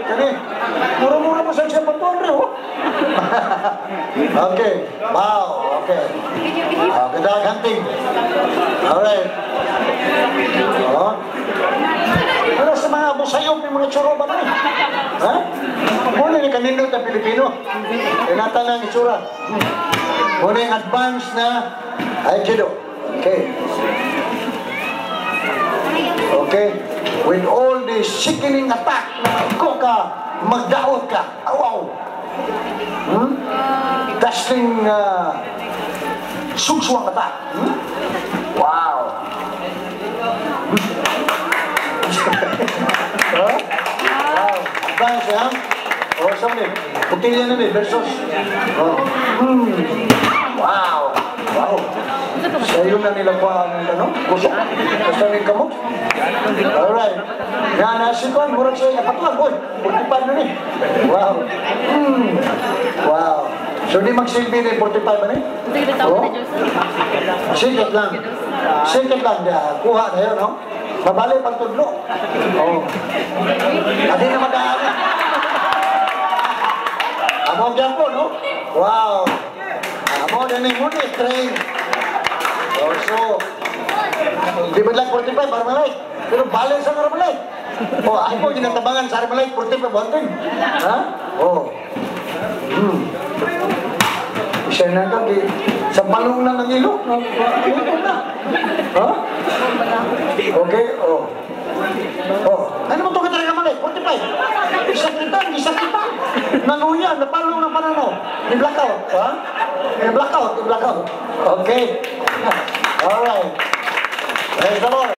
kani. Mura-mura mo sa siya pa to, Andre, oh. Okay. Wow, okay. Kedag hunting. Alright. Oh. Pero sa mga busayog, may mga tsura ba na eh? Ha? Muna ni kanindot na Pilipino. Tinata ng itsura. Muna yung advanced na Aikido. Okay. Okay. With all the sickening attack, iko ka, magdaot ka. Wow. Dazzling sugsuang attack. Wow. Huh? Wow. Advance, ha? O, saan din? Putilya na din, versus. Oh. Wow. Wow. Sa iyo na nila pa ang ano? Kusok? Basta rin kamot? Alright. Nga nasikuan, murag siya napatlag. Uy, pagkipad na ni. Wow. Wow. So, di magsilbi na yung 45 ba ni? Oo. Sikit lang. Sikit lang. Kuha na yun, no? Mabali pag tudlo. Oo. Adi na mag-aalit. Amo dyan po, no? Wow. Amo na ni muna, train. So, di ba lang 45 para malay? Pero balance sa para malay. O, ay po, ginatabangan sa malay, 45 banting. Ha? O. Isa na ka, sa balong na ng ilo. Ha? Okay, o. O, ano mo ito ka talaga malay? 45. Isa kita. Nanguyan, napalong ng pananaw. I-blackout, ha? I-blackout. Okay. Alright. Praise the Lord.